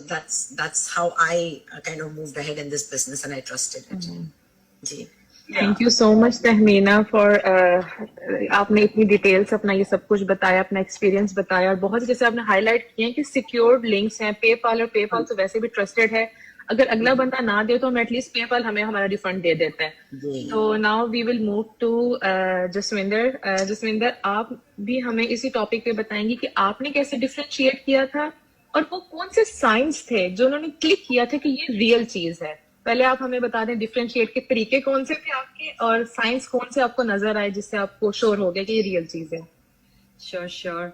that's how I kind of moved ahead in this business, and I trusted it. जी. Thank you so much Tahmina for आपने इतनी details अपना ये सब कुछ बताया, अपना एक्सपीरियंस बताया, और बहुत जैसे आपने हाईलाइट किए कि सिक्योर्ड लिंक्स हैं। पेपाल और पेपाल तो वैसे भी ट्रस्टेड है, अगर अगला बंदा ना दे तो एटलीस्ट पेपाल हमें हमारा रिफंड दे देता है। तो now we will move to Jaswinder. Jaswinder, आप भी हमें इसी टॉपिक पे बताएंगे कि आपने कैसे डिफरेंशिएट किया था और वो कौन से साइंस थे जो उन्होंने क्लिक किया था कि ये रियल चीज है। पहले आप हमें बता दें डिफरेंशिएट के तरीके कौन से थे आपके, और साइंस कौन से आपको नजर आए जिससे आपको श्योर हो गया कि ये रियल चीज है। श्योर।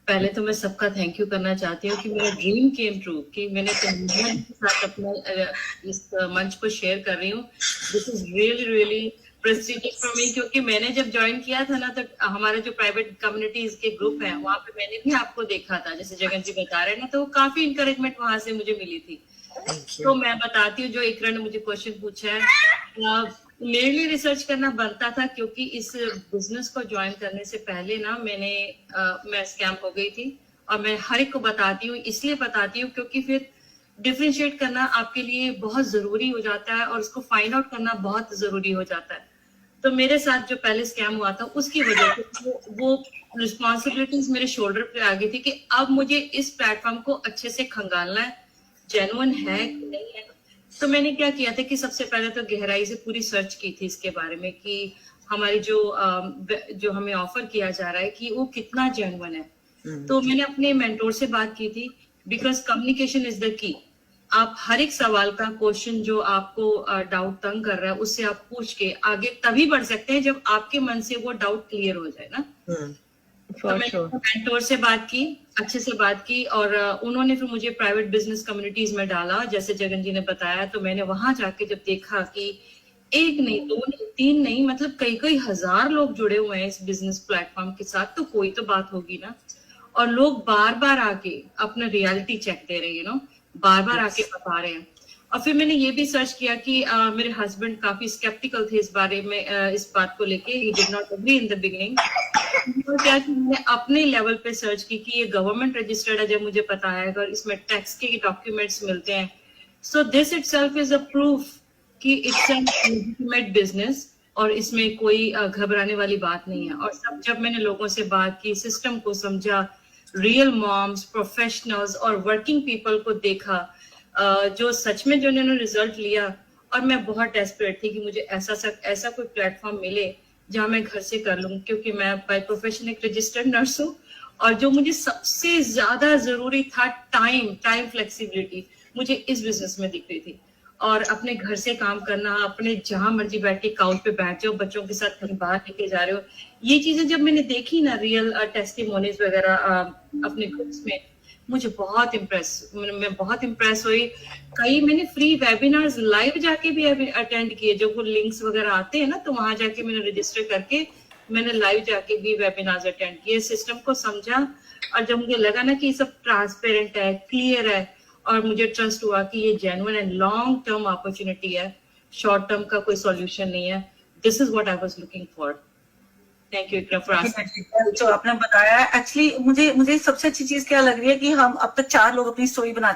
पहले तो मैं सबका थैंक यू करना चाहती हूँ कि मेरा ड्रीम केम ट्रू, कि मैंने तहमीना के साथ अपना इस मंच को शेयर कर रही हूँ। This is really prestigious for me, क्योंकि मैंने जब ज्वाइन किया था ना, तो हमारे जो प्राइवेट कम्युनिटीज के ग्रुप है वहाँ पे मैंने भी आपको देखा था, जैसे जगन जी बता रहे हैं ना, तो काफी इंकरेजमेंट वहां से मुझे मिली थी। तो मैं बताती हूँ, जो इकरा ने मुझे क्वेश्चन पूछा है, मेरे लिए रिसर्च करना बनता था, क्योंकि इस बिजनेस को ज्वाइन करने से पहले ना मैं स्कैम हो गई थी। और मैं हर एक को बताती हूँ, इसलिए बताती हूँ क्योंकि फिर डिफरेंशिएट करना आपके लिए बहुत जरूरी हो जाता है और उसको फाइंड आउट करना बहुत जरूरी हो जाता है। तो मेरे साथ जो पहले स्कैम हुआ था उसकी वजह से वो रिस्पॉन्सिबिलिटीज मेरे शोल्डर पे आ गई थी कि अब मुझे इस प्लेटफॉर्म को अच्छे से खंगालना है, जेन्युइन है कि नहीं है। तो मैंने क्या किया था कि सबसे पहले तो गहराई से पूरी सर्च की थी इसके बारे में कि हमारी जो हमें ऑफर किया जा रहा है कि वो कितना जेन्युइन है। तो मैंने अपने मेंटोर से बात की थी, because communication is the key. आप हर एक सवाल का क्वेश्चन जो आपको डाउट तंग कर रहा है उससे आप पूछ के आगे तभी बढ़ सकते हैं जब आपके मन से वो डाउट क्लियर हो जाए ना। तो मैंने मेंटोर से बात की, अच्छे से बात की, और उन्होंने फिर मुझे प्राइवेट बिजनेस कम्युनिटीज में डाला, जैसे जगन जी ने बताया। तो मैंने वहां जाके जब देखा कि एक नहीं, दो नहीं, तीन नहीं, मतलब कई हजार लोग जुड़े हुए हैं इस बिजनेस प्लेटफॉर्म के साथ, तो कोई तो बात होगी ना। और लोग बार बार आके अपना रियलिटी चेक दे रहे हैं, बार बार आके बता रहे हैं। और फिर मैंने ये भी सर्च किया कि मेरे हस्बैंड काफी स्केप्टिकल थे इस बारे में, इस बात को लेके, he did not agree in the beginning. तो क्या कि मैंने अपने लेवल पे सर्च की कि ये गवर्नमेंट रजिस्टर्ड है, जब मुझे पता है, अगर इसमें टैक्स के डॉक्यूमेंट्स मिलते हैं, so this itself is a proof कि इट्स एन लेजिटिमेट बिजनेस और इसमें कोई घबराने वाली बात नहीं है। और सब जब मैंने लोगों से बात की, सिस्टम को समझा, रियल मॉम्स, प्रोफेशनल्स और वर्किंग पीपल को देखा, जो सच में जो उन्होंने रिजल्ट लिया, और मैं बहुत डेस्परेट थी कि मुझे ऐसा कोई प्लेटफॉर्म मिले जहाँ मैं घर से कर लूँ, क्योंकि मैं बाय प्रोफेशन एक रजिस्टर्ड नर्स हूँ। और जो मुझे सबसे ज्यादा जरूरी था, टाइम फ्लेक्सिबिलिटी, मुझे इस बिजनेस में दिख रही थी। और अपने घर से काम करना, अपने जहां मर्जी बैठ के काउच पे बैठ जाओ, बच्चों के साथ कहीं बाहर लेके जा रहे हो, ये चीजें जब मैंने देखी ना, रियल टेस्टिमोनीज वगैरह अपने ग्रुप्स में, मुझे मैं बहुत इम्प्रेस हुई। कई मैंने फ्री वेबिनार्स लाइव जाके भी अटेंड किए, जो वो लिंक्स वगैरह आते हैं ना, तो वहां जाके मैंने रजिस्टर करके मैंने लाइव जाके भी वेबिनार्स अटेंड किए, सिस्टम को समझा। और जब मुझे लगा ना कि ये सब ट्रांसपेरेंट है, क्लियर है, और मुझे ट्रस्ट हुआ कि ये genuine and long term opportunity है, शॉर्ट टर्म का कोई सॉल्यूशन नहीं है, this is what I was looking for. Thank you for asking. जो आपने बताया, एक्चुअली मुझे सबसे अच्छी चीज क्या लग रही है कि हम अब तक 4 लोग अपनी स्टोरी बता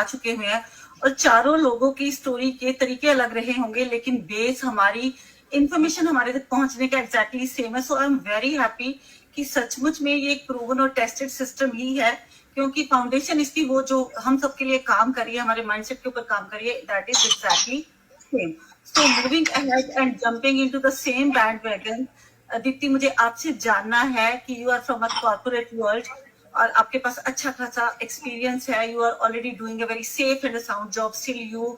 चुके हुए हैं, और चारों लोगों की स्टोरी के तरीके अलग रहे होंगे, लेकिन बेस हमारी इंफॉर्मेशन हमारे तक पहुंचने का एग्जैक्टली सेम है। सो आई एम वेरी हैप्पी कि सचमुच में ये एक प्रूवन और टेस्टेड सिस्टम ही है, क्योंकि फाउंडेशन इसकी वो जो हम सबके लिए काम करिए, हमारे माइंडसेट के ऊपर काम करिए, that is exactly same. So moving ahead and jumping into the same bandwagon, Deepti, मुझे आपसे जानना है कि you are from a corporate world और आपके पास अच्छा खासा एक्सपीरियंस है, you are already doing a very safe and sound job, still you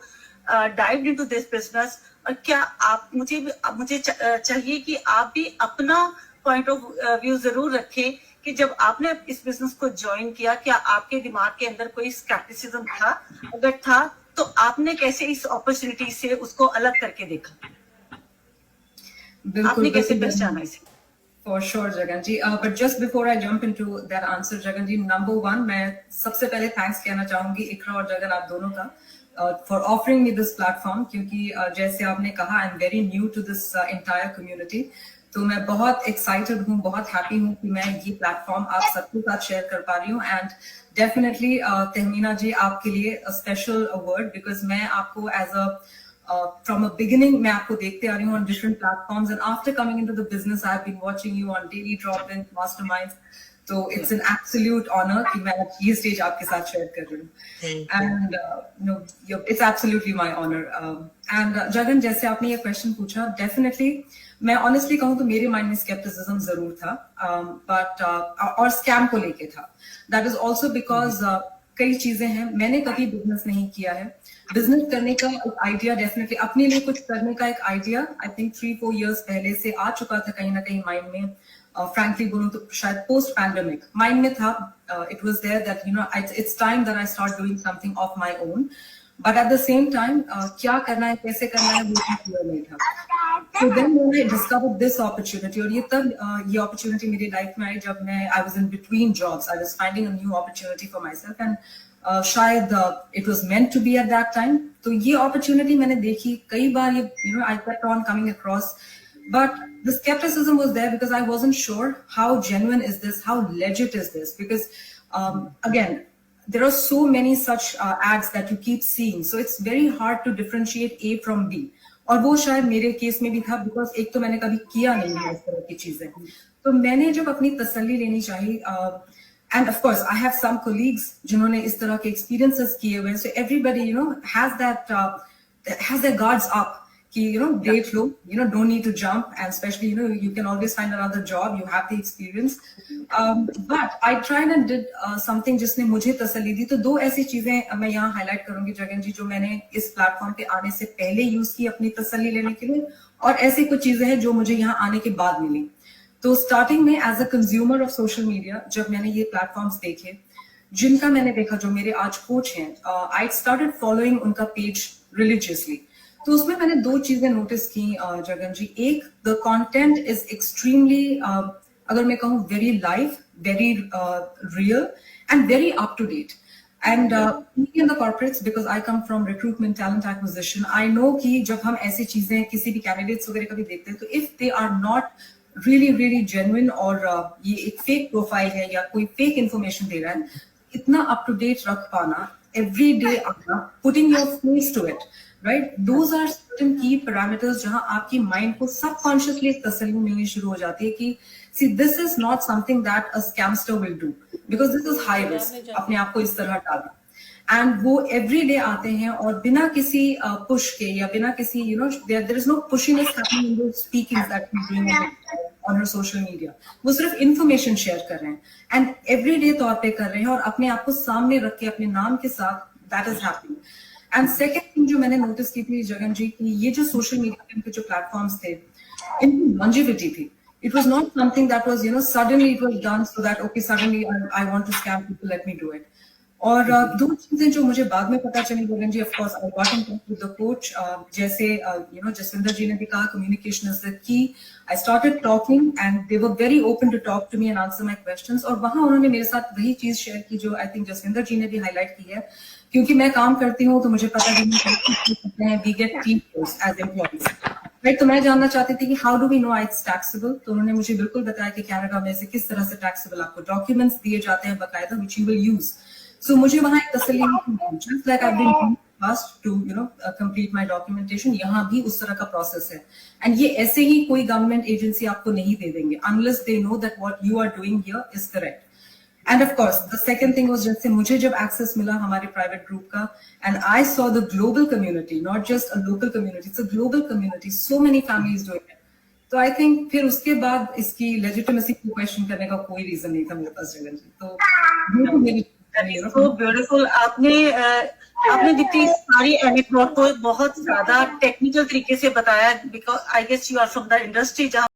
dived into this business. और क्या आप मुझे चाहिए कि आप भी अपना पॉइंट ऑफ व्यू जरूर रखें कि जब आपने इस बिजनेस को ज्वाइन किया, क्या आपके दिमाग के अंदर कोई स्केप्टिसिज्म था? अगर था तो आपने कैसे इस अपॉर्चुनिटी से उसको अलग करके देखा? आपने कैसे पहचाना इसे? For sure, Jagan ji. But just before I jump into that answer, Jagan ji, number one, मैं सबसे पहले thanks कहना चाहूंगी इकरा और जगन, आप दोनों का, for offering me this platform, क्योंकि जैसे आपने कहा, I'm very new to this entire community. तो मैं बहुत एक्साइटेड हूँ, बहुत हैप्पी हूँ कि मैं ये प्लेटफॉर्म आप सबके साथ शेयर कर पा रही हूँ। एंड डेफिनेटली तहमीना जी आपके लिए स्पेशल वर्ड, बिकॉज मैं आपको as a from a beginning मैं आपको देखते आ रही हूँ on different platforms, and after coming into the business I've been watching you on Daily Drop-In, Masterminds, so it's an absolute honor कि मैं ये stage आपके साथ share कर रही हूँ, and it's absolutely my honor. And Jagan, जैसे आपने ये question पूछा, definitely मैं honestly कहूँ तो मेरे mind में skepticism जरूर था, but और scam को लेके था. That is also because कई चीजें हैं, मैंने कभी बिजनेस नहीं किया है. बिजनेस करने का एक आइडिया, डेफिनेटली अपने लिए कुछ करने का एक आइडिया आई थिंक 3-4 years पहले से आ चुका था कहीं ना कहीं माइंड में. फ्रैंकली बोलूं तो शायद पोस्ट पैंडेमिक माइंड में था. It was there that it's time that I start doing something of my own, but at the same time क्या करना है, कैसे करना है, वो क्लियर नहीं था. So then when I discovered this opportunity, और ये तब ये opportunity मेरी लाइफ में आई जब मैं I was in between jobs, I was finding a new opportunity for myself, and शायद it was meant to be at that time. तो ये opportunity मैंने देखी कई बार, ये I kept on coming across, but the skepticism was there because I wasn't sure how genuine is this, how legit is this, because again there are so many such ads that you keep seeing, so it's very hard to differentiate A from B. और वो शायद मेरे case में भी था, because एक तो मैंने कभी किया नहीं है इस तरह की चीजें. तो मैंने जब अपनी तसल्ली लेनी चाहिए, and of course I have some colleagues जिन्होंने इस तरह के एक्सपीरियंसेस किए हुए, so everybody has their guards up कि देख लो, don't need to jump, and specially you can always find another job, you have the experience, but I tried and did something जिसने मुझे तसल्ली दी. तो 2 ऐसी चीजें मैं यहाँ हाईलाइट करूंगी जगन जी, जो मैंने इस प्लेटफॉर्म पे आने से पहले यूज की अपनी तसल्ली लेने के लिए, और ऐसी कुछ चीजें हैं जो मुझे यहाँ आने के बाद मिली. तो स्टार्टिंग में as a consumer of social media जब मैंने ये प्लेटफॉर्म्स देखे, जिनका मैंने देखा जो मेरे आज कोच हैं, आई स्टार्टेड फॉलोइंग उनका पेज रिलीजियसली. तो उसमें मैंने 2 चीजें नोटिस की जगन जी. एक, द कंटेंट इज एक्सट्रीमली, अगर मैं कहूँ, very live, very real and very up to date. And in the corporates, because I come from recruitment, talent acquisition, I know कि जब हम ऐसी चीजें किसी भी कैंडिडेट्स वगैरह कभी देखते हैं, तो if they are not really genuine, और ये एक फेक प्रोफाइल है या कोई फेक इंफॉर्मेशन दे रहा है, इतना अप टू डेट रख पाना, एवरी डे आना, putting your face to it, right, those are certain की पैरामीटर्स जहां आपकी माइंड को सबकॉन्शियसली तसल्ली मिलनी शुरू हो जाती है कि see this is not something that a scamster will do, because this is high risk, अपने आप को इस तरह डालना. एंड वो एवरी डे आते हैं और बिना किसी पुश के या बिना किसी there is no pushing is happening in the speakings that we doing on our social media. वो सिर्फ इन्फॉर्मेशन शेयर कर रहे हैं एंड एवरी डे तौर पे कर रहे हैं, और अपने आप को सामने रख के अपने नाम के साथ, that is happening. And second thing जो मैंने नोटिस की थी जगन जी, कि ये जो सोशल मीडिया के जो प्लेटफॉर्म्स थे, इनकी लॉन्जेविटी थी. It was not something that was, suddenly it was done so that, okay, suddenly I want to scam people, let me do it. और 2 चीजें जो मुझे बाद में पता चली गगन जी, of course I got in touch with the coach, जैसे जसविंदर जी ने भी कहा, communication is the key. I started talking and they were very open to talk to me and answer my questions, और वहां उन्होंने मेरे साथ वही चीज शेयर की जो I think जसविंदर जी ने भी हाईलाइट की है, क्योंकि मैं काम करती हूँ तो मुझे पता है we get teachers as employees, right. तो मैं जानना चाहती थी कि how do we know it's taxable. तो उन्होंने मुझे बिल्कुल बताया कि कनाडा में से किस तरह से टैक्सेबल आपको डॉक्यूमेंट्स दिए जाते हैं बकायदा, which you will use. So मुझे वहां एक तसल्ली हुई, just like I have been asked to complete my documentation, यहाँ भी उस तरह का प्रोसेस है. एंड ये ऐसे ही कोई गवर्नमेंट एजेंसी आपको नहीं दे देंगे unless they know that what you are doing here is correct. And of course, the second thing was जैसे मुझे जब access मिला हमारे प्राइवेट ग्रुप का, and I saw the global community, not just a local community, it's a global community, so many families doing it. तो I think फिर उसके बाद इसकी legitimacy को क्वेश्चन करने का कोई रीजन नहीं था मेरे पास जगन जी. तो मेरी so beautiful. आपने जितनी सारी एनेक्डोट को बहुत ज्यादा टेक्निकल तरीके से बताया, because I guess you are from the industry जहाँ